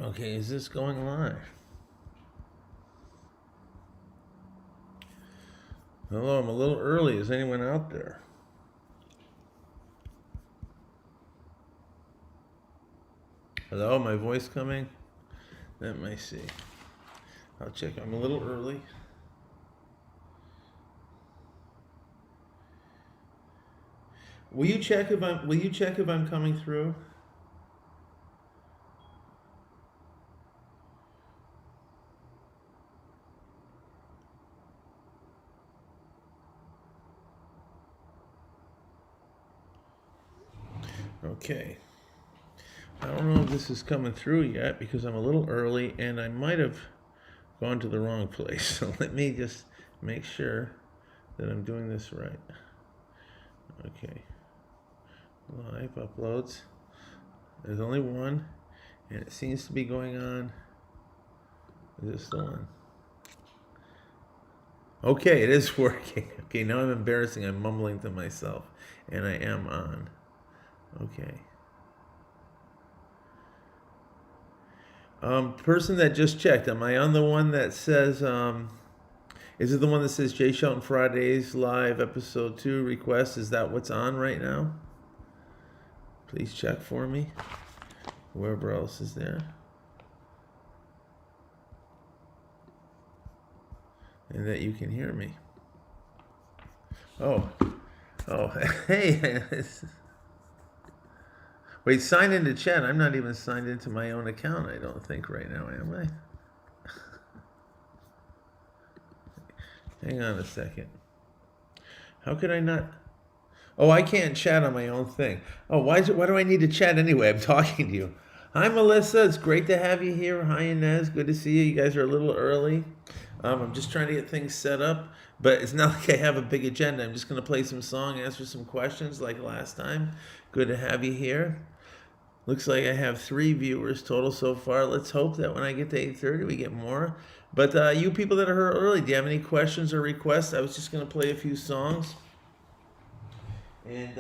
Okay, is this going live? Hello, I'm a little early. Is anyone out there? Hello, my voice coming? Let me see. I'll check. I'm a little early. Will you check if I'm coming through? Okay. I don't know if this is coming through yet because I'm a little early and I might have gone to the wrong place. So let me just make sure that I'm doing this right. Okay. Live uploads. There's only one, and it seems to be going on. Is it still on? Okay, it is working. Okay, now I'm embarrassing. I'm mumbling to myself, and I am on. Okay. Person that just checked, am I on the one that says, is it the one that says Jay Shelton Fridays Live Episode 2 request? Is that what's on right now? Please check for me. Whoever else is there. And that you can hear me. Oh, hey. Wait, sign into chat. I'm not even signed into my own account, I don't think, right now, am I? Hang on a second. How could I not? Oh, I can't chat on my own thing. Oh, why do I need to chat anyway? I'm talking to you. Hi, Melissa. It's great to have you here. Hi, Inez. Good to see you. You guys are a little early. I'm just trying to get things set up, but it's not like I have a big agenda. I'm just going to play some song, answer some questions like last time. Good to have you here. Looks like I have 3 viewers total so far. Let's hope that when I get to 8:30, we get more. But you people that are here early, do you have any questions or requests? I was just going to play a few songs and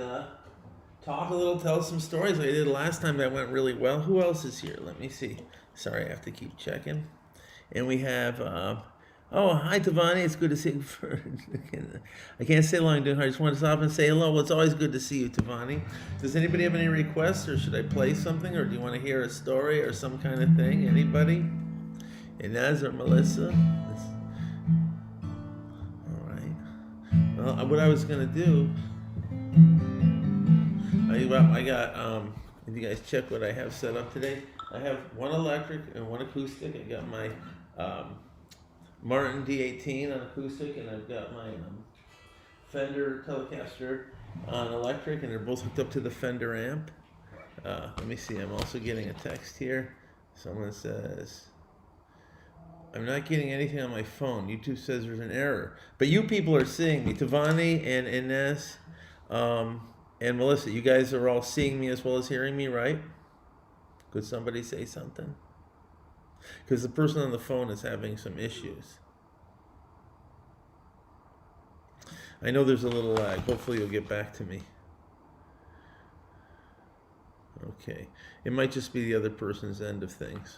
talk a little, tell some stories like I did last time. That went really well. Who else is here? Let me see. Sorry, I have to keep checking. And we have, oh, hi, Tavani. It's good to see you. I can't say long, doing. I just want to stop and say hello. Well, it's always good to see you, Tavani. Does anybody have any requests, or should I play something, or do you want to hear a story or some kind of thing? Anybody? Inez or Melissa? All right. Well, what I was going to do, I got, if you guys check what I have set up today, I have one electric and one acoustic. I got my Martin D18 on acoustic, and I've got my Fender Telecaster on electric, and they're both hooked up to the Fender amp. Let me see, I'm also getting a text here. Someone says, I'm not getting anything on my phone. YouTube says there's an error. But you people are seeing me. Tavani and Inez and Melissa, you guys are all seeing me as well as hearing me, right? Could somebody say something? Because the person on the phone is having some issues. I know there's a little lag. Hopefully you'll get back to me. Okay. It might just be the other person's end of things.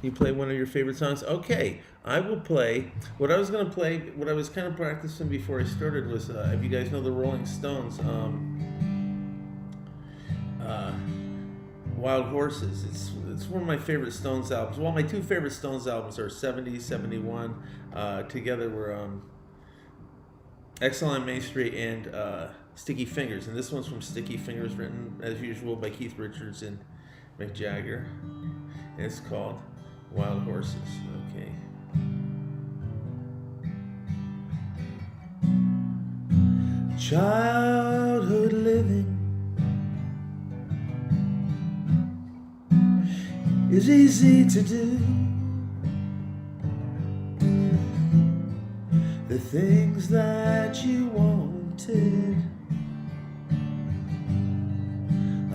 You play one of your favorite songs? Okay. I will play. What I was going to play, what I was kind of practicing before I started was, if you guys know the Rolling Stones, Wild Horses. It's one of my favorite Stones albums. Well, my 2 favorite Stones albums are 70, 71. Together were Excellent Main Street and Sticky Fingers. And this one's from Sticky Fingers, written as usual by Keith Richards and Mick Jagger. And it's called Wild Horses. Okay. Childhood living is easy to do. The things that you wanted,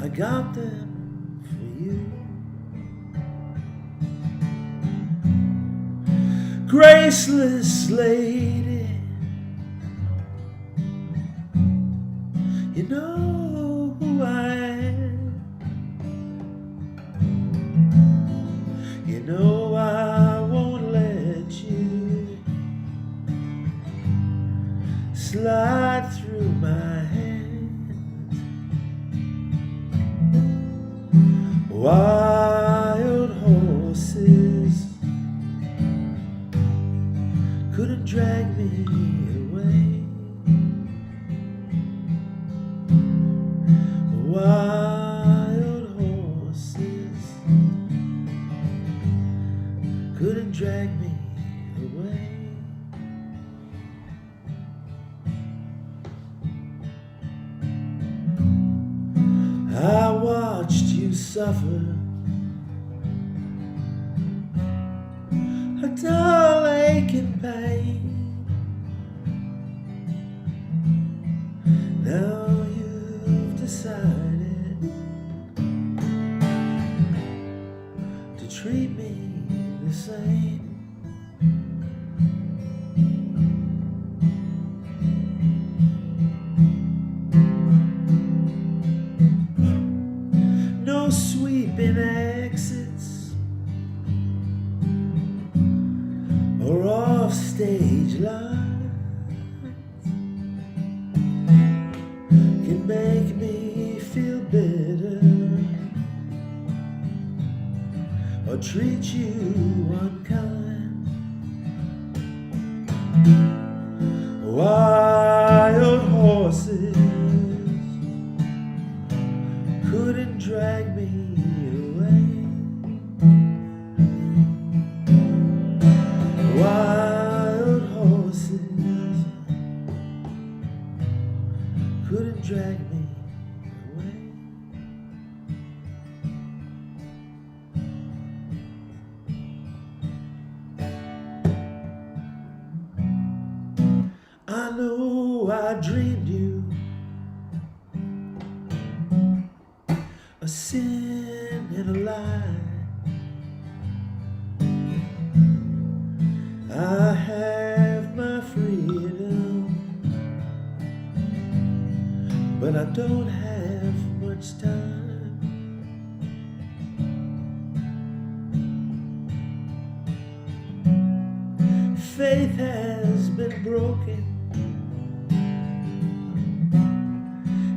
I got them for you. Graceless lady, you know who I am. Wild horses couldn't drag me away. Wild horses couldn't drag me away. I watched you suffer a dull ache and pain. Now you've decided to treat me the same. No sweeping exits or off stage lines can make me feel bitter or treat you unkind. Wild horses couldn't drag me away. Wild horses couldn't drag me away. I know I dreamed you a sin and a lie. I have my freedom, but I don't have much time. Faith has been broken.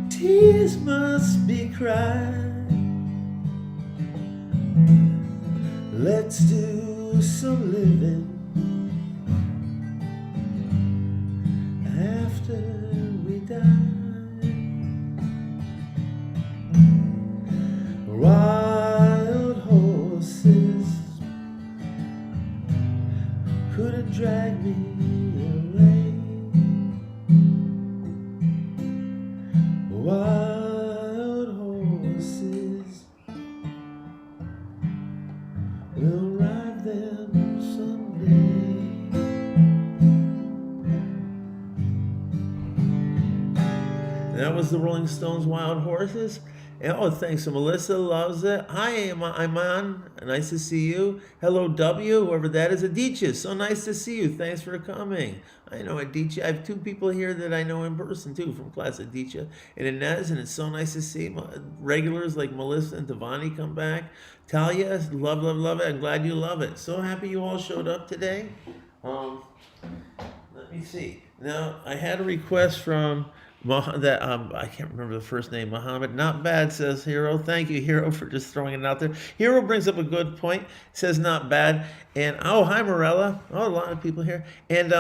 Tears must be cried. Let's do some living after we die. Wild horses couldn't drag me away. Wild horses will ride them someday. That was the Rolling Stones' Wild Horses. Oh, thanks. So Melissa loves it. Hi, I'm on. Nice to see you. Hello, W, whoever that is. Aditya, so nice to see you. Thanks for coming. I know Aditya. I have two people here that I know in person, too, from class, Aditya and Inez, and it's so nice to see regulars like Melissa and Devani come back. Talia, love, love, love it. I'm glad you love it. So happy you all showed up today. Let me see. Now, I had a request from that I can't remember the first name. Muhammad, not bad, says Hero. Thank you, Hero, for just throwing it out there. Hero brings up a good point. Says not bad. And oh, hi, Morella. Oh, a lot of people here. And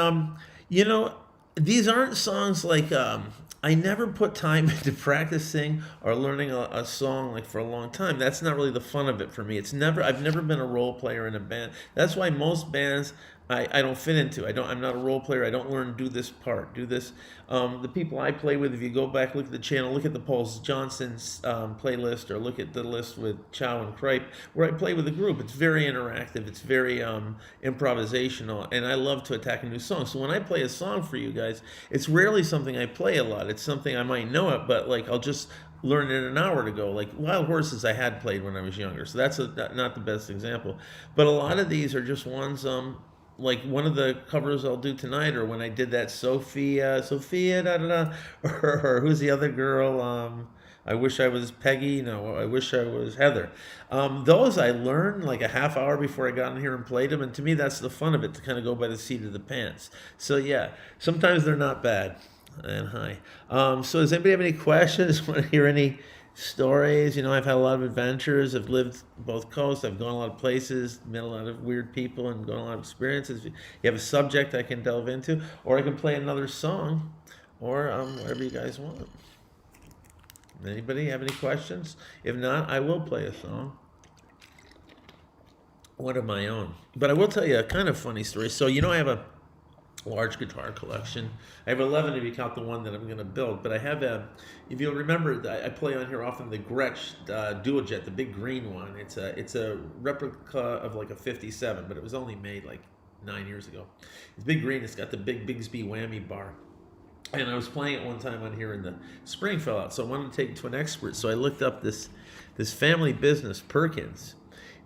you know, these aren't songs like I never put time into practicing or learning a song like for a long time. That's not really the fun of it for me. I've never been a role player in a band. That's why most bands I don't fit into. I'm not a role player. I don't learn do this part, do this. The people I play with, if you go back, look at the channel, look at the Paul Johnson's playlist, or look at the list with Chow and Cripe, where I play with a group. It's very interactive. It's very improvisational, and I love to attack a new song. So when I play a song for you guys, it's rarely something I play a lot. It's something I might know it, but like I'll just learn it an hour ago. Like Wild Horses I had played when I was younger, so that's not the best example. But a lot of these are just ones like one of the covers I'll do tonight, or when I did that Sophia, da da da, or who's the other girl? I wish I was Peggy. No, I wish I was Heather. Those I learned like a half hour before I got in here and played them, and to me that's the fun of it, to kind of go by the seat of the pants. So yeah, sometimes they're not bad. And hi. So does anybody have any questions? Want to hear any stories. I've had a lot of adventures. I've lived both coasts. I've gone a lot of places, met a lot of weird people, and gone a lot of experiences. If you have a subject I can delve into, or I can play another song, or whatever you guys want. Anybody have any questions? If not, I will play a song. One of my own. But I will tell you a kind of funny story. So, I have a large guitar collection. I have 11 if you count the one that I'm going to build. But I have if you'll remember, I play on here often the Gretsch Dual Jet, the big green one. It's a replica of like a 57, but it was only made like 9 years ago. It's big green. It's got the big Bigsby whammy bar. And I was playing it one time on here and the spring fell out. So I wanted to take it to an expert. So I looked up this family business, Perkins,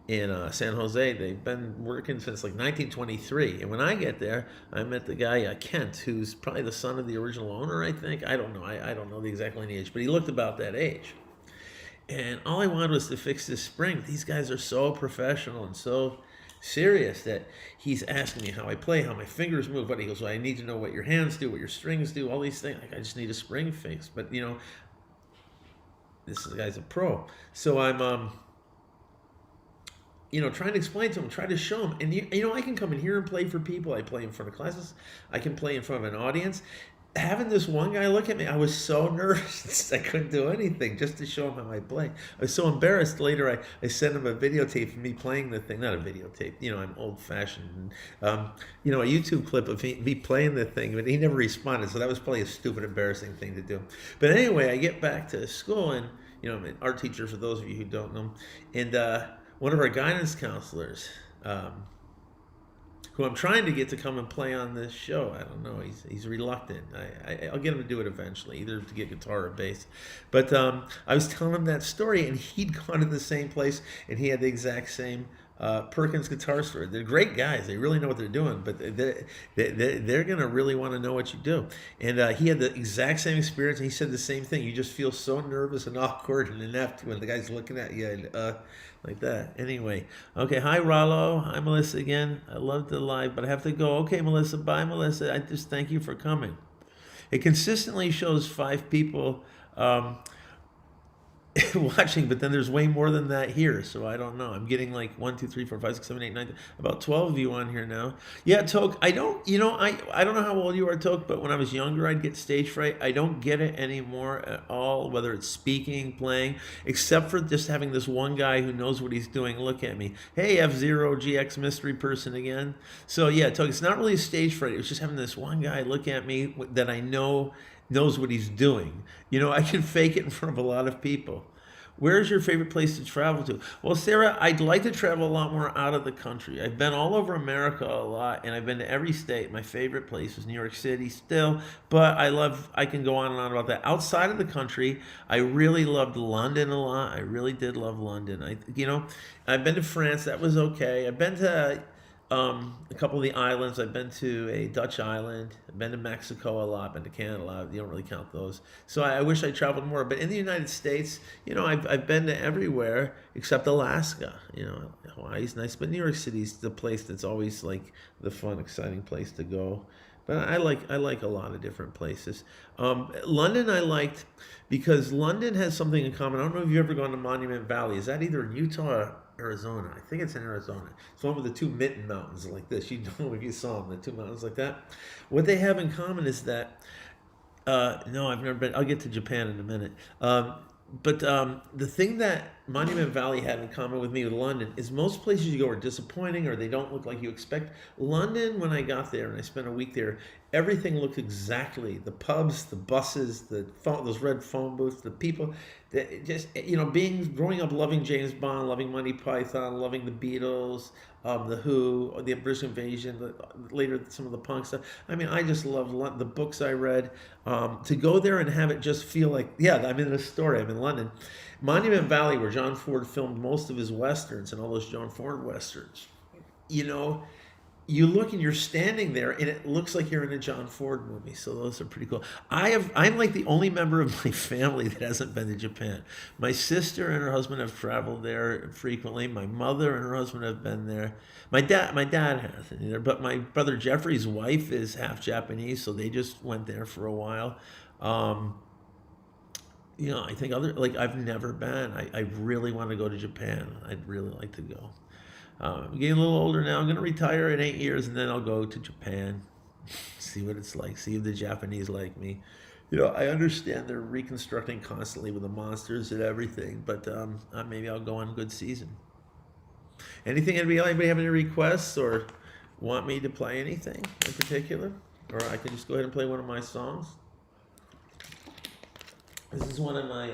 in San Jose. They've been working since like 1923. And when I get there, I met the guy, Kent, who's probably the son of the original owner, I think. I don't know. I don't know the exact lineage, but he looked about that age. And all I wanted was to fix this spring. These guys are so professional and so serious that he's asking me how I play, how my fingers move. But he goes, well, I need to know what your hands do, what your strings do, all these things. Like, I just need a spring fix. But, this guy's a pro. So I'm trying to explain to him, try to show him. And, I can come in here and play for people. I play in front of classes. I can play in front of an audience. Having this one guy look at me, I was so nervous. I couldn't do anything just to show him how I play. I was so embarrassed. Later, I sent him a videotape of me playing the thing. Not a videotape. I'm old-fashioned. A YouTube clip of me playing the thing, but he never responded. So that was probably a stupid, embarrassing thing to do. But anyway, I get back to school, and, I'm an art teacher for those of you who don't know. And one of our guidance counselors, who I'm trying to get to come and play on this show. I don't know. He's reluctant. I'll get him to do it eventually, either to get guitar or bass. But I was telling him that story, and he'd gone to the same place, and he had the exact same Perkins guitar store. They're great guys. They really know what they're doing, but they're going to really want to know what you do. And he had the exact same experience, and he said the same thing. You just feel so nervous and awkward and inept when the guy's looking at you like that. Anyway, okay. Hi, Rollo. Hi, Melissa again. I love the live, but I have to go. Okay, Melissa. Bye, Melissa. I just thank you for coming. It consistently shows 5 people watching, but then there's way more than that here, so I don't know. I'm getting like 1, 2, 3, 4, 5, 6, 7, 8, 9, about 12 of you on here now. Yeah, Toke, I don't know how old you are, Toke, but when I was younger, I'd get stage fright. I don't get it anymore at all, whether it's speaking, playing, except for just having this one guy who knows what he's doing look at me. Hey, F-Zero GX mystery person again. So yeah, Toke, it's not really a stage fright. It was just having this one guy look at me that I know knows what he's doing. I can fake it in front of a lot of people. Where's your favorite place to travel to? Well, Sarah, I'd like to travel a lot more out of the country. I've been all over America a lot, and I've been to every state. My favorite place is New York City still, but I can go on and on about that. Outside of the country, I really loved London a lot. I really did love London. I've been to France. That was okay. I've been to a couple of the islands. I've been to a Dutch island. I've been to Mexico a lot. Been to Canada a lot. You don't really count those. So I wish I traveled more. But in the United States, I've been to everywhere except Alaska. Hawaii's nice, but New York City's the place that's always like the fun, exciting place to go. But I like a lot of different places. London I liked because London has something in common. I don't know if you've ever gone to Monument Valley. Is that either in Utah or Arizona? I think it's in Arizona. It's one with the 2 mitten mountains like this. You know if you saw them, the 2 mountains like that. What they have in common is that, no, I've never been. I'll get to Japan in a minute. But the thing that Monument Valley had in common with me with London is most places you go are disappointing or they don't look like you expect. London, when I got there and I spent a week there, everything looked exactly. The pubs, the buses, those red phone booths, the people. Just growing up loving James Bond, loving Monty Python, loving the Beatles, the Who, the British Invasion, later some of the punk stuff. I mean, I just love the books I read. To go there and have it just feel like, yeah, I'm in a story. I'm in London. Monument Valley, where John Ford filmed most of his westerns and all those John Ford westerns. You look and you're standing there and it looks like you're in a John Ford movie. So those are pretty cool. I'm like the only member of my family that hasn't been to Japan. My sister and her husband have traveled there frequently. My mother and her husband have been there. My dad hasn't either, but my brother Jeffrey's wife is half Japanese, so they just went there for a while. I think I've never been. I really want to go to Japan. I'd really like to go. I'm getting a little older now. I'm going to retire in 8 years, and then I'll go to Japan, see what it's like, see if the Japanese like me. I understand they're reconstructing constantly with the monsters and everything, but maybe I'll go on a good season. Anybody have any requests or want me to play anything in particular? Or I can just go ahead and play one of my songs. This is one of my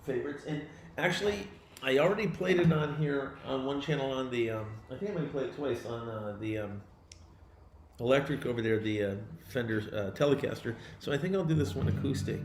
favorites. And actually, I already played it on here on one channel on the, I think I'm going to play it twice on the electric over there, the Fender Telecaster. So I think I'll do this one acoustic.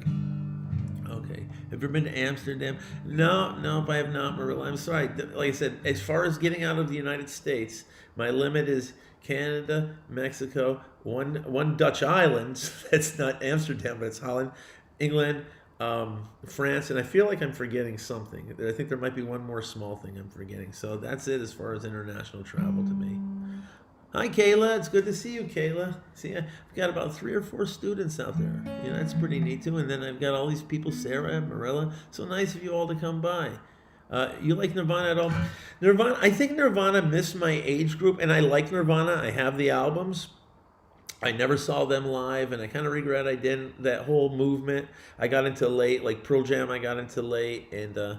Okay. Have you ever been to Amsterdam? No, I have not, Marilla. I'm sorry. Like I said, as far as getting out of the United States, my limit is Canada, Mexico, one Dutch island. That's not Amsterdam, but it's Holland, England, France, and I feel like I'm forgetting something. I think there might be one more small thing I'm forgetting. So that's it as far as international travel to me. Hi, Kayla. It's good to see you, Kayla. See, I've got about 3 or 4 students out there. That's pretty neat, too. And then I've got all these people, Sarah and Marilla. So nice of you all to come by. You like Nirvana at all? I think Nirvana missed my age group, and I like Nirvana. I have the albums. I never saw them live, and I kind of regret I didn't. That whole movement, I got into late, like Pearl Jam I got into late, and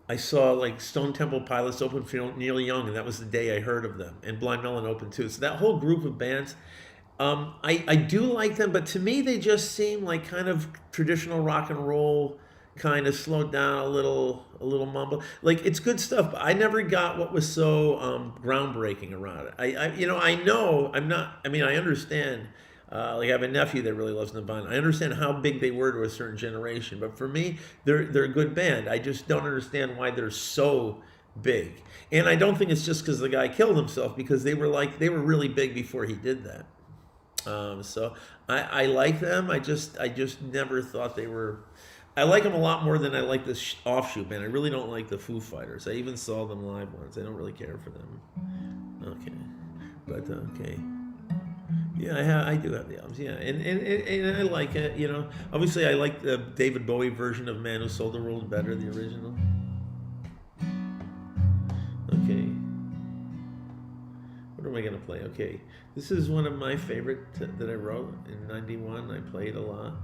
I saw like Stone Temple Pilots open for Neil Young, and that was the day I heard of them. And Blind Melon opened too. So that whole group of bands, I do like them, but to me they just seem like kind of traditional rock and roll, kind of slowed down a little mumble. Like it's good stuff, but I never got what was so groundbreaking around it. I understand. Like I have a nephew that really loves Nirvana. I understand how big they were to a certain generation, but for me, they're a good band. I just don't understand why they're so big. And I don't think it's just because the guy killed himself, because they were really big before he did that. So I like them. I just never thought they were. I like them a lot more than I like this offshoot band. I really don't like the Foo Fighters. I even saw them live once. I don't really care for them. Okay, but okay. Yeah, I do have the albums. Yeah, and I like it. Obviously I like the David Bowie version of "Man Who Sold the World" better, the original. Okay. What am I gonna play? Okay, this is one of my favorite that I wrote in '91. I played a lot.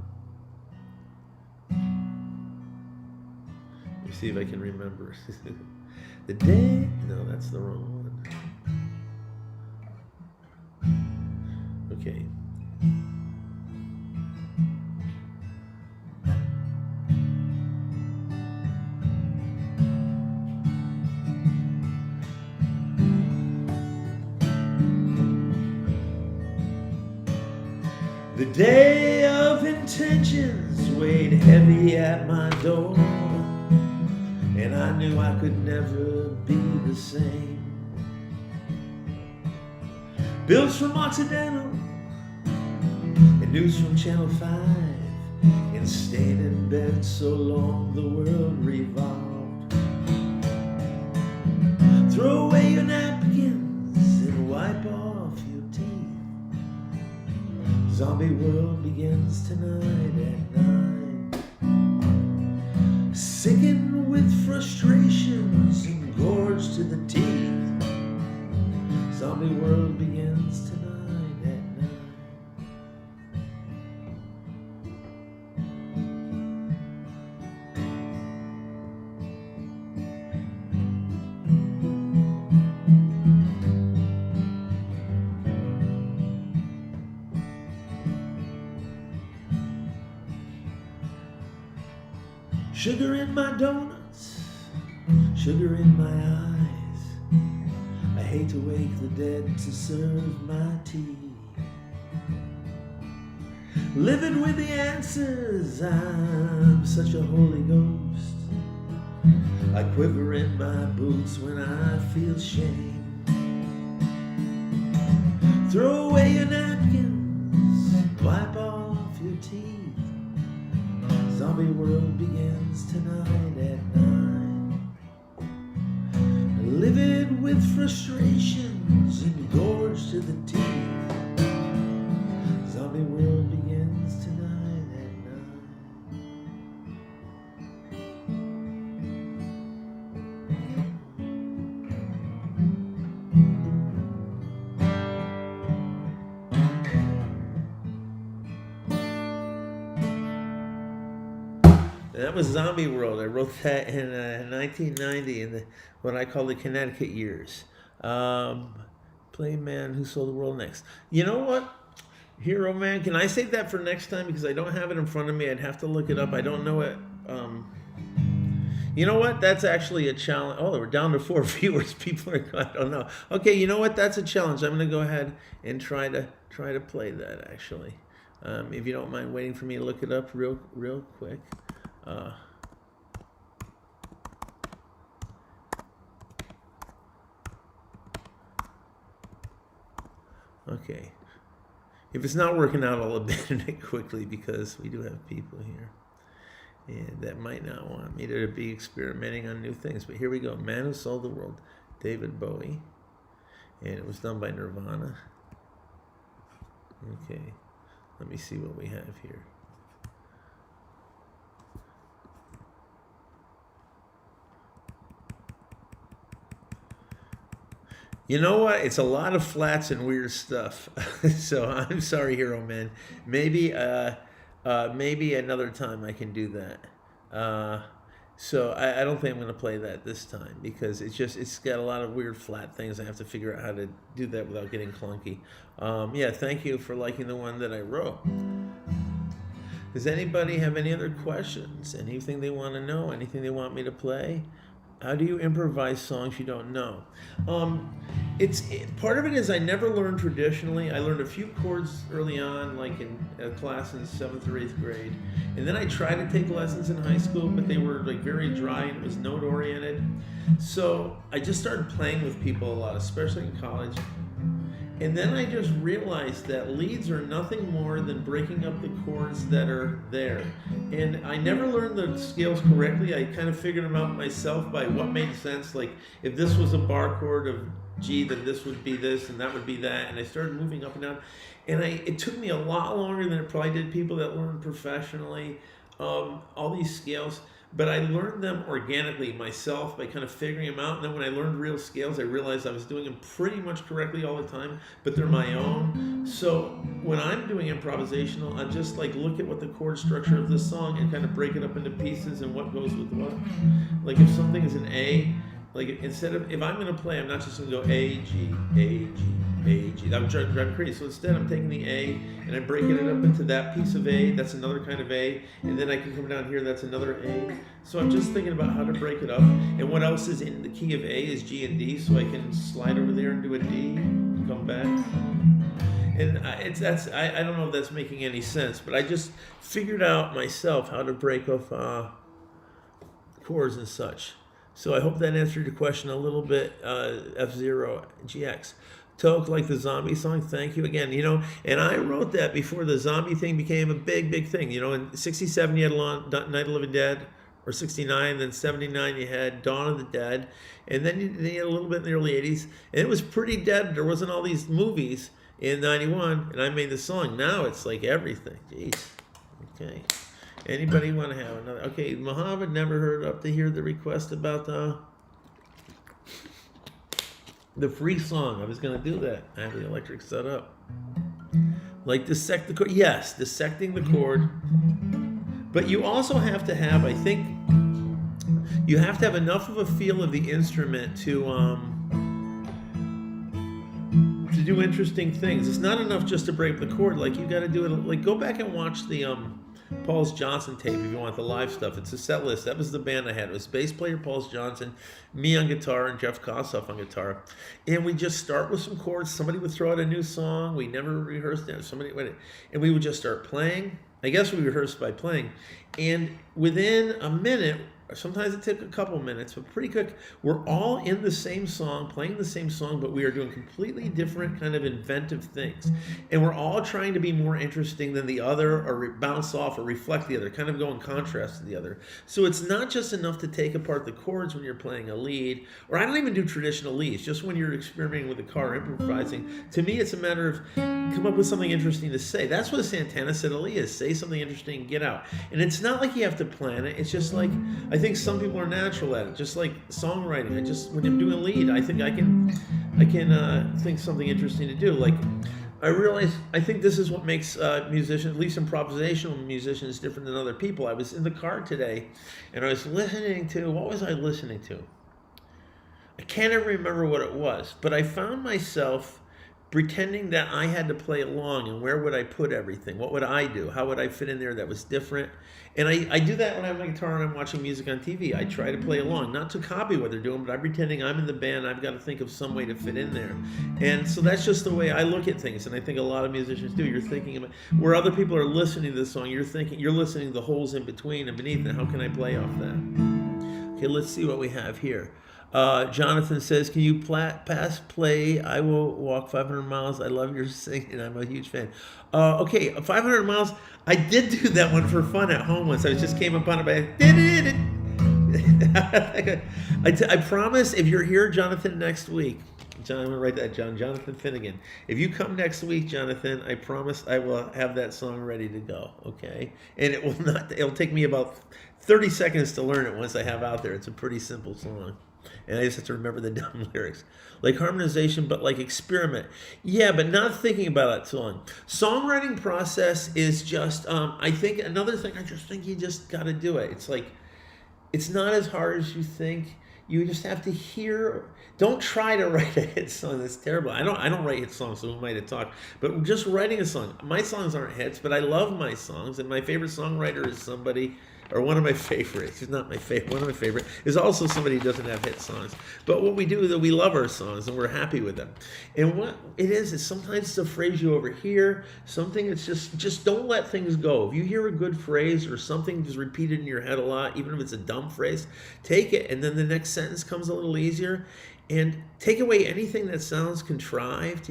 Let me see if I can remember. The day. No, that's the wrong one. Okay. The day of intentions weighed heavy at my door, and I knew I could never be the same. Bills from Occidental and news from Channel 5, and staying in bed so long the world revolved. Throw away your napkins and wipe off your teeth. Zombie world begins tonight at 9. Sickened with frustrations and gorged to the teeth. Zombie world begins tonight at 9. Sugar in my donuts, sugar in my eyes. I hate to wake the dead to serve my tea. Living with the answers, I'm such a Holy Ghost. I quiver in my boots when I feel shame. Throw away your napkins, wipe off your teeth. Zombie world begins tonight at 9. Living with frustrations engorged to the teeth. Zombie world begins tonight at 9. And that was Zombie World. I wrote that in 1990 in what I call the Connecticut years. Play Man Who Sold the World Next. You know what? Hero Man, can I save that for next time? Because I don't have it in front of me. I'd have to look it up. I don't know it. You know what? That's actually a challenge. Oh, we're down to 4 viewers. People are, I don't know. Okay, you know what? That's a challenge. I'm going to go ahead and try to play that, actually. If you don't mind waiting for me to look it up real quick. Okay. If it's not working out, I'll abandon it quickly because we do have people here. And that might not want me to be experimenting on new things. But here we go. Man Who Sold the World, David Bowie. And it was done by Nirvana. Okay. Let me see what we have here. You know what? It's a lot of flats and weird stuff. So I'm sorry, Hero Man. Maybe another time I can do that. So I don't think I'm going to play that this time because it's got a lot of weird flat things. I have to figure out how to do that without getting clunky. Yeah, thank you for liking the one that I wrote. Does anybody have any other questions? Anything they want to know? Anything they want me to play? How do you improvise songs you don't know? Part of it is I never learned traditionally. I learned a few chords early on, like in a class in 7th or 8th grade. And then I tried to take lessons in high school, but they were like very dry and it was note oriented. So I just started playing with people a lot, especially in college. And then I just realized that leads are nothing more than breaking up the chords that are there. And I never learned the scales correctly. I kind of figured them out myself by what made sense. Like if this was a bar chord of G, then this would be this and that would be that. And I started moving up and down. And it took me a lot longer than it probably did people that learned professionally, all these scales. But I learned them organically myself by kind of figuring them out. And then when I learned real scales, I realized I was doing them pretty much correctly all the time, but they're my own. So when I'm doing improvisational, I just like look at what the chord structure of this song and kind of break it up into pieces and what goes with what. Like if something is an A, like instead of, if I'm going to play, I'm not just going to go A, G, A, G, A, G. That would drive me crazy. So instead I'm taking the A and I'm breaking it up into that piece of A, that's another kind of A, and then I can come down here, that's another A. So I'm just thinking about how to break it up. And what else is in the key of A is G and D, so I can slide over there and do a D and come back. And I don't know if that's making any sense, but I just figured out myself how to break off chords and such. So I hope that answered your question a little bit, F0 GX. Toke, like the zombie song, thank you again. You know, and I wrote that before the zombie thing became a big thing. You know, in 67 you had Night of the Living Dead, or 69, then 79 you had Dawn of the Dead, and then you had a little bit in the early 80s, and it was pretty dead. There wasn't all these movies in 91, and I made the song. Now it's like everything. Jeez. Okay. Anybody want to have another? Okay, Muhammad never heard up to hear the request about the free song. I was going to do that. I have the electric set up. Like dissect the chord. Yes, dissecting the chord. But you also have to have, I think, you have to have enough of a feel of the instrument to do interesting things. It's not enough just to break the chord. Like you got to do it. Like go back and watch the Paul's Johnson tape if you want the live stuff. It's a set list. That was the band I had. It was bass player Paul's Johnson, me on guitar, and Jeff Kossoff on guitar. And we just start with some chords. Somebody would throw out a new song. We never rehearsed it. And we would just start playing. I guess we rehearsed by playing. And within a minute, sometimes it took a couple minutes, but pretty quick, we're all in the same song, playing the same song, but we are doing completely different kind of inventive things. And we're all trying to be more interesting than the other, or bounce off or reflect the other, kind of go in contrast to the other. So it's not just enough to take apart the chords when you're playing a lead, or I don't even do traditional leads, just when you're experimenting with the car, improvising. To me, it's a matter of come up with something interesting to say. That's what Santana said to Lee is, say something interesting, get out. And it's not like you have to plan it. It's just like, I think some people are natural at it, just like songwriting. When I'm doing a lead, I think I can think something interesting to do. Like I realized, I think this is what makes musicians, at least improvisational musicians, different than other people. I was in the car today and I was listening to, what was I listening to? I can't even remember what it was, but I found myself pretending that I had to play along, and where would I put everything? What would I do? How would I fit in there that was different? And I do that when I have my guitar and I'm watching music on TV. I try to play along, not to copy what they're doing, but I'm pretending I'm in the band. I've got to think of some way to fit in there. And so that's just the way I look at things, and I think a lot of musicians do. You're thinking about where other people are listening to the song, you're listening to the holes in between and beneath, and how can I play off that? Okay, let's see what we have here. Jonathan says, can you pass play? I will walk 500 miles. I love your singing. I'm a huge fan. Okay, 500 miles. I did do that one for fun at home once. I just came upon it by I promise if you're here, Jonathan, next week, John, I'm going to write that, Jonathan Finnegan. If you come next week, Jonathan, I promise I will have that song ready to go, okay? And it'll take me about 30 seconds to learn it once I have out there. It's a pretty simple song. And I just have to remember the dumb lyrics. Like harmonization, but like experiment. Yeah, but not thinking about that song. Songwriting process is just, I think, another thing, I just think you just got to do it. It's like, it's not as hard as you think. You just have to hear. Don't try to write a hit song. That's terrible. I don't write hit songs, so who am I to talk? But just writing a song. My songs aren't hits, but I love my songs. And my favorite songwriter is somebody, or one of my favorites. He's not my favorite. One of my favorite is also somebody who doesn't have hit songs. But what we do is that we love our songs and we're happy with them. And what it is sometimes it's a phrase you overhear, something that's just don't let things go. If you hear a good phrase or something just repeated in your head a lot, even if it's a dumb phrase, take it, and then the next sentence comes a little easier. And take away anything that sounds contrived,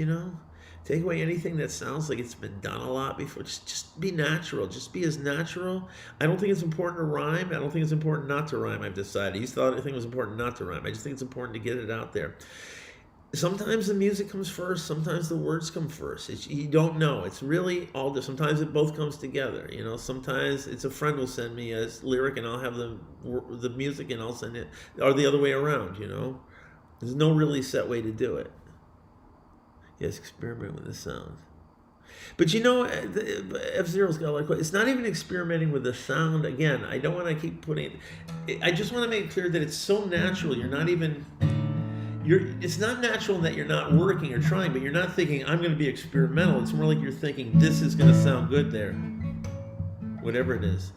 Take away anything that sounds like it's been done a lot before. Just be natural. Just be as natural. I don't think it's important to rhyme. I don't think it's important not to rhyme, I've decided. I used to think it was important not to rhyme. I just think it's important to get it out there. Sometimes the music comes first. Sometimes the words come first. You don't know. It's really all different. Sometimes it both comes together. Sometimes it's a friend will send me a lyric and I'll have the music and I'll send it, or the other way around, There's no really set way to do it. Yes, experiment with the sounds. But F-Zero's got it's not even experimenting with the sound. Again, I don't want to keep I just want to make it clear that it's so natural. It's not natural that you're not working or trying, but you're not thinking, I'm going to be experimental. It's more like you're thinking, this is going to sound good there. Whatever it is.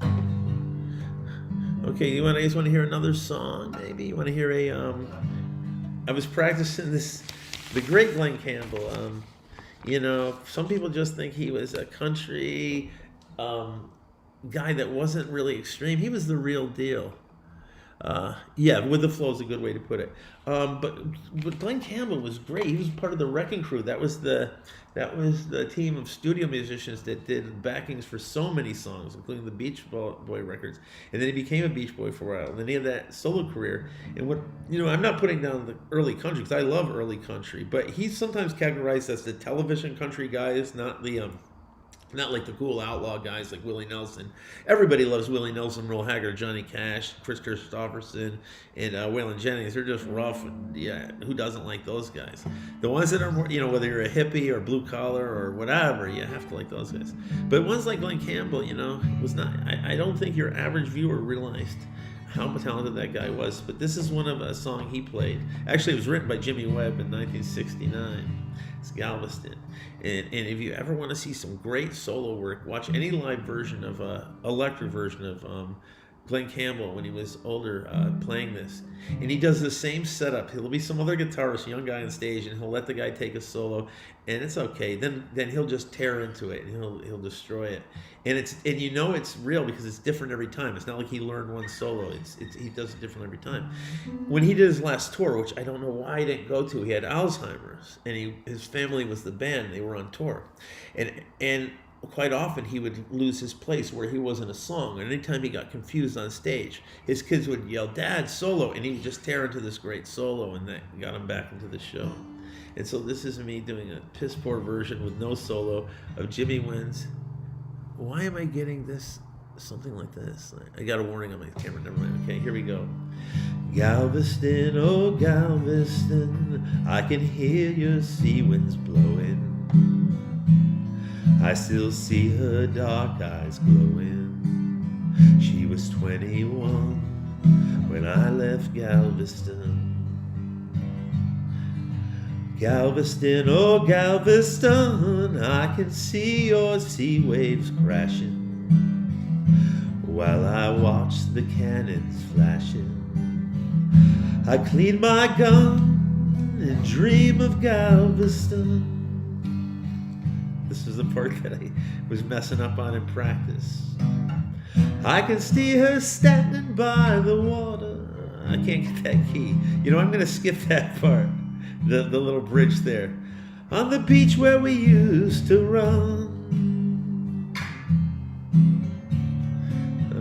Okay, you guys want to hear another song? Maybe you want to hear I was practicing the great Glenn Campbell. Some people just think he was a country guy that wasn't really extreme. He was the real deal. With the flow is a good way to put it. But Glenn Campbell was great. He was part of the Wrecking Crew. That was the team of studio musicians that did backings for so many songs, including the Beach Boy records. And then he became a Beach Boy for a while. And then he had that solo career. And I'm not putting down the early country because I love early country, but he's sometimes categorized as the television country guys, not like the cool outlaw guys like Willie Nelson. Everybody loves Willie Nelson, Merle Haggard, Johnny Cash, Chris Christopherson, and Waylon Jennings. They're just rough. And, who doesn't like those guys? The ones that are more, whether you're a hippie or blue collar or whatever, you have to like those guys. But ones like Glenn Campbell, was not. I don't think your average viewer realized how talented that guy was. But this is one of a song he played. Actually, it was written by Jimmy Webb in 1969. It's Galveston. And if you ever want to see some great solo work, watch any live version of electric version of Glenn Campbell when he was older playing this. And he does the same setup. He'll be some other guitarist, young guy on stage, and he'll let the guy take a solo, and it's okay. Then he'll just tear into it and he'll destroy it. And it's real because it's different every time. It's not like he learned one solo. He does it different every time. When he did his last tour, which I don't know why he didn't go to, he had Alzheimer's, and his family was the band. They were on tour, and quite often he would lose his place where he wasn't a song. And anytime he got confused on stage, his kids would yell, "Dad, solo!" And he would just tear into this great solo, and that got him back into the show. And so this is me doing a piss poor version with no solo of Jimmy Wins. Why am I getting this? Something like this. I got a warning on my camera. Never mind. Okay, here we go. Galveston, oh Galveston, I can hear your sea winds blowing. I still see her dark eyes glowing. She was 21 when I left Galveston. Galveston, oh Galveston, I can see your sea waves crashing while I watch the cannons flashing. I clean my gun and dream of Galveston. This is the part that I was messing up on in practice. I can see her standing by the water. I can't get that key. You know, I'm going to skip that part, the little bridge there. On the beach where we used to run.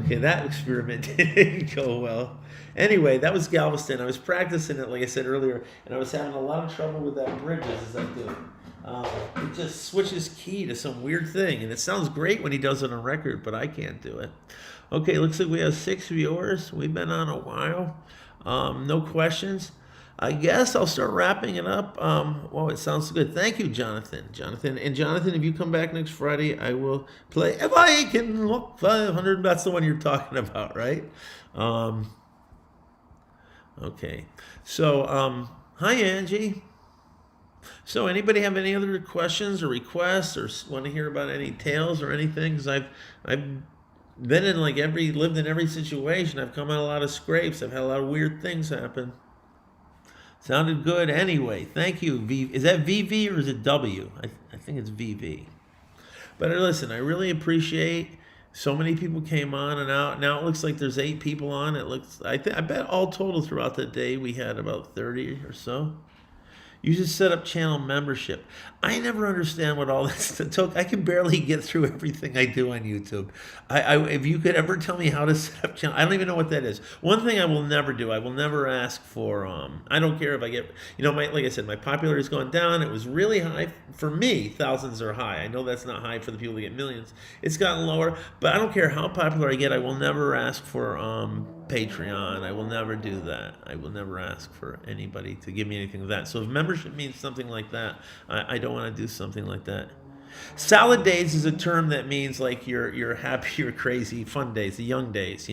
Okay, that experiment didn't go well. Anyway, that was Galveston. I was practicing it, like I said earlier, and I was having a lot of trouble with that bridge as I do. It just switches key to some weird thing, and it sounds great when he does it on record, but I can't do it. Okay, looks like we have 6 viewers. We've been on a while. No questions. I guess I'll start wrapping it up. Well, it sounds good. Thank you, Jonathan. Jonathan, if you come back next Friday, I will play If I Can Walk 500. That's the one you're talking about, right? Okay. So, hi, Angie. So, anybody have any other questions or requests or want to hear about any tales or anything? Because I've been in lived in every situation. I've come out a lot of scrapes. I've had a lot of weird things happen. Sounded good anyway. Thank you. Is that VV or is it W? I think it's VV. But listen, I really appreciate so many people came on and out. Now it looks like there's 8 people on. I bet all total throughout the day we had about 30 or so. You should set up channel membership. I never understand what all this took. I can barely get through everything I do on YouTube. If you could ever tell me how to set up channel, I don't even know what that is. One thing I will never do, I will never ask for, I don't care if I get, like I said, my popularity has gone down. It was really high. For me, thousands are high. I know that's not high for the people that get millions. It's gotten lower, but I don't care how popular I get. I will never ask for Patreon. I will never do that. I will never ask for anybody to give me anything of that. So if membership means something like that, I don't want to do something like that. Salad days is a term that means like you're happy, you're crazy, fun days, the young days,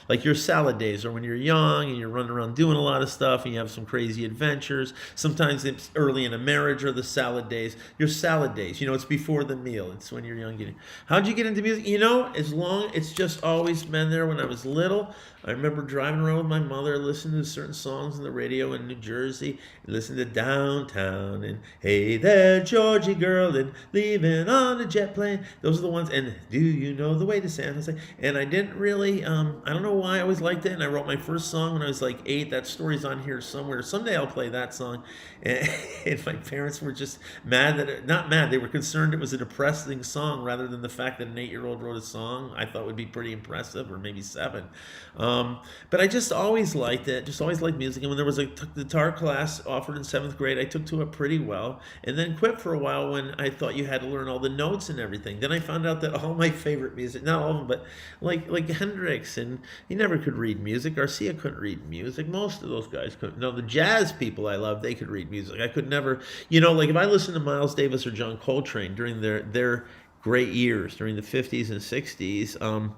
like your salad days are when you're young and you're running around doing a lot of stuff and you have some crazy adventures. Sometimes it's early in a marriage or the salad days. Your salad days, it's before the meal. It's when you're young. How'd you get into music? It's just always been there when I was little. I remember driving around with my mother, listening to certain songs on the radio in New Jersey, and listening to Downtown and Hey There, Georgie Girl, and Leaving on a Jet Plane. Those are the ones. And Do You Know the Way to San Jose? And I didn't really, I don't know why I always liked it. And I wrote my first song when I was like 8. That story's on here somewhere. Someday I'll play that song. And my parents were just not mad, they were concerned it was a depressing song rather than the fact that an 8-year-old wrote a song. I thought would be pretty impressive, or maybe 7. But I just always liked it, just always liked music. And when there was a guitar class offered in 7th grade, I took to it pretty well, and then quit for a while when I thought you had to learn all the notes and everything. Then I found out that all my favorite music, not all of them, but like Hendrix, and he never could read music. Garcia couldn't read music. Most of those guys couldn't. No, the jazz people I love, they could read music. I could never, like if I listened to Miles Davis or John Coltrane during their great years, during the 50s and 60s,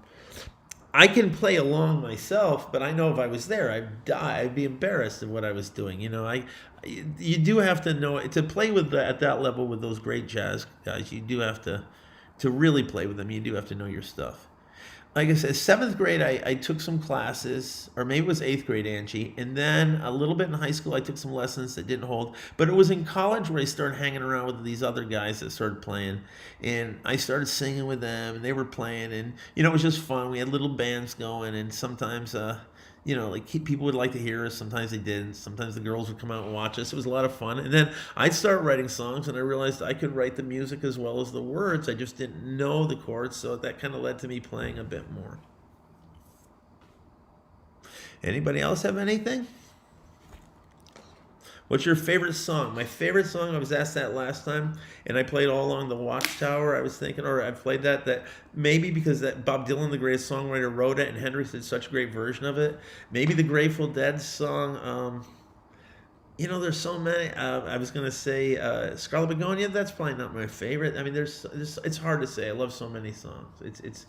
I can play along myself, but I know if I was there, I'd die. I'd be embarrassed of what I was doing. You do have to know to play at that level with those great jazz guys. You do have to really play with them. You do have to know your stuff. Like I said, 7th grade, I took some classes, or maybe it was 8th grade, Angie, and then a little bit in high school, I took some lessons that didn't hold, but it was in college where I started hanging around with these other guys that started playing, and I started singing with them, and they were playing, and, it was just fun. We had little bands going, and sometimes, people would like to hear us. Sometimes they didn't. Sometimes the girls would come out and watch us. It was a lot of fun. And then I'd start writing songs, and I realized I could write the music as well as the words. I just didn't know the chords, so that kind of led to me playing a bit more. Anybody else have anything? What's your favorite song? My favorite song, I was asked that last time, and I played All Along the Watchtower. I was thinking, or I played that maybe because that Bob Dylan, the greatest songwriter, wrote it, and Hendrix did such a great version of it. Maybe the Grateful Dead song, There's so many. I was gonna say Scarlet Begonia. That's probably not my favorite. I mean, there's it's hard to say. I love so many songs. It's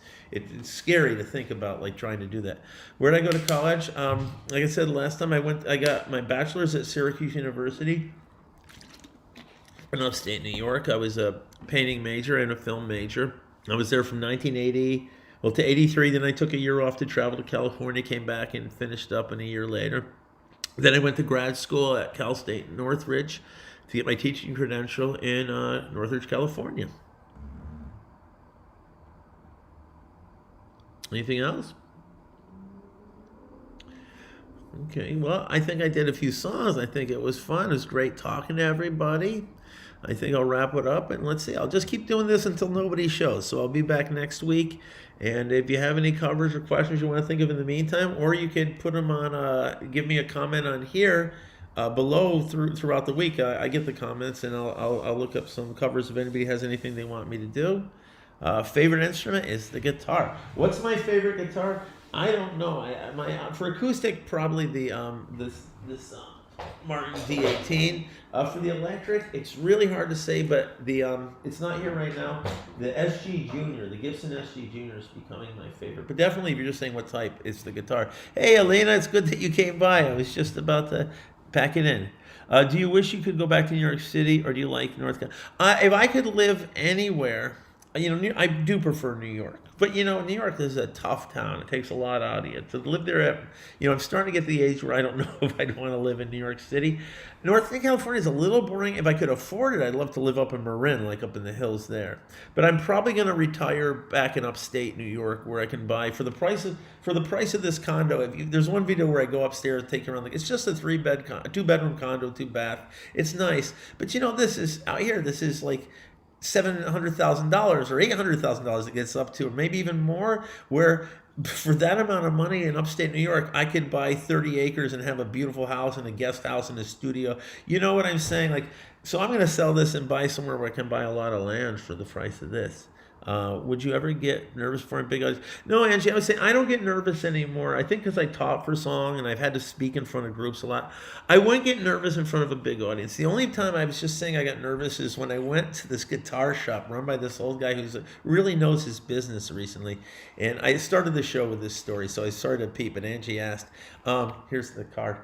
scary to think about like trying to do that. Where did I go to college? Like I said last time, I got my bachelor's at Syracuse University in upstate New York. I was a painting major and a film major. I was there from 1980 to 83. Then I took a year off to travel to California. Came back and finished up in a year later. Then I went to grad school at Cal State Northridge to get my teaching credential in Northridge, California. Anything else? Okay, well, I think I did a few songs. I think it was fun. It was great talking to everybody. I think I'll wrap it up and let's see. I'll just keep doing this until nobody shows. So I'll be back next week. And if you have any covers or questions you want to think of in the meantime, or you could put them on, give me a comment on here below throughout the week. I get the comments and I'll look up some covers if anybody has anything they want me to do. Favorite instrument is the guitar. What's my favorite guitar? I don't know. For acoustic, probably the this Martin D18. For the electric, it's really hard to say, but it's not here right now. The SG Junior, the Gibson SG Junior is becoming my favorite. But definitely, if you're just saying what type, it's the guitar. Hey, Elena, it's good that you came by. I was just about to pack it in. Do you wish you could go back to New York City, or do you like North Carolina? If I could live anywhere, I do prefer New York. But, New York is a tough town. It takes a lot out of you. To live there, I'm starting to get to the age where I don't know if I'd want to live in New York City. Northern California is a little boring. If I could afford it, I'd love to live up in Marin, like up in the hills there. But I'm probably going to retire back in upstate New York, where I can buy for the price of this condo. There's one video where I go upstairs, take you around. It's just a 2-bedroom condo, 2-bath. It's nice, but this is out here. This is like $700,000 or $800,000 it gets up to, or maybe even more, where for that amount of money in upstate New York, I could buy 30 acres and have a beautiful house and a guest house and a studio. You know what I'm saying? So I'm going to sell this and buy somewhere where I can buy a lot of land for the price of this. Would you ever get nervous for a big audience? No, Angie, I was saying I don't get nervous anymore. I think because I taught for song and I've had to speak in front of groups a lot. I wouldn't get nervous in front of a big audience. The only time I was just saying I got nervous is when I went to this guitar shop run by this old guy who really knows his business recently. And I started the show with this story, so I started to peep. And Angie asked, here's the card.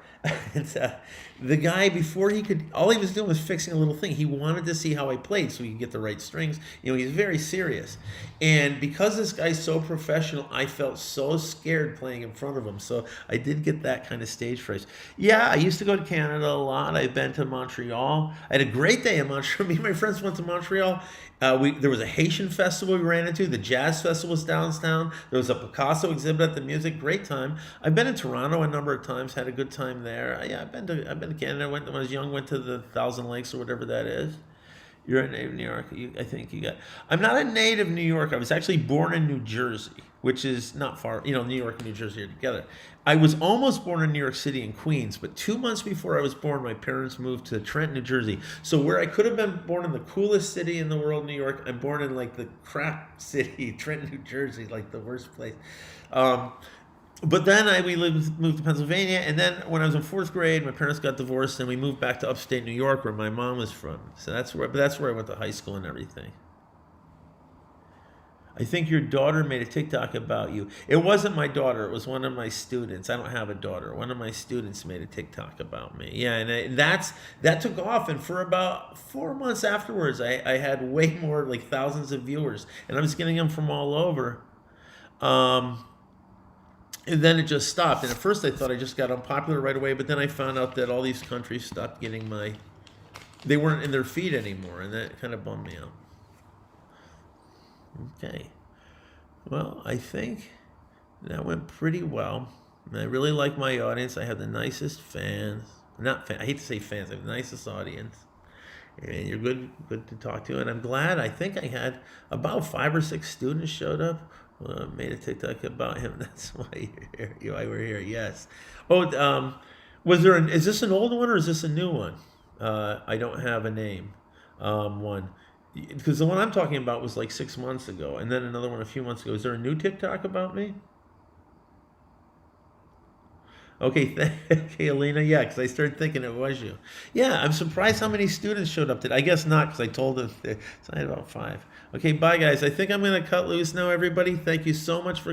The guy, before all he was doing was fixing a little thing. He wanted to see how I played so he could get the right strings. He's very serious. And because this guy's so professional, I felt so scared playing in front of him. So I did get that kind of stage fright. Yeah, I used to go to Canada a lot. I've been to Montreal. I had a great day in Montreal. Me and my friends went to Montreal. There was a Haitian festival we ran into. The Jazz Festival was downtown. There was a Picasso exhibit at the music. Great time. I've been in Toronto a number of times. Had a good time there. Yeah, I've been to Canada. When I was young, went to the Thousand Lakes or whatever that is. You're a native New York. I think you got. I'm not a native New Yorker. I was actually born in New Jersey, which is not far. New York and New Jersey are together. I was almost born in New York City in Queens, but 2 months before I was born, my parents moved to Trenton, New Jersey. So where I could have been born in the coolest city in the world, New York, I'm born in like the crap city, Trenton, New Jersey, like the worst place. But then moved to Pennsylvania, and then when I was in 4th grade, my parents got divorced, and we moved back to upstate New York, where my mom was from. So that's where I went to high school and everything. I think your daughter made a TikTok about you. It wasn't my daughter. It was one of my students. I don't have a daughter. One of my students made a TikTok about me. Yeah, and that took off. And for about 4 months afterwards, I had way more, like thousands of viewers. And I was getting them from all over. And then it just stopped. And at first I thought I just got unpopular right away. But then I found out that all these countries stopped getting they weren't in their feed anymore. And that kind of bummed me out. Okay. Well, I think that went pretty well. And I really like my audience. I have the nicest fans. I hate to say fans. I have the nicest audience. And you're good to talk to. And I'm glad. I think I had about 5 or 6 students showed up. Made a TikTok about him. That's why we're here. Yes. Oh, is this an old one or is this a new one? I don't have a name. One. Because the one I'm talking about was like 6 months ago, and then another one a few months ago. Is there a new TikTok about me? Okay, okay, Alina. Yeah, because I started thinking it was you. Yeah, I'm surprised how many students showed up today. I guess not, because I told them. So I had about 5. Okay, bye, guys. I think I'm going to cut loose now, everybody. Thank you so much for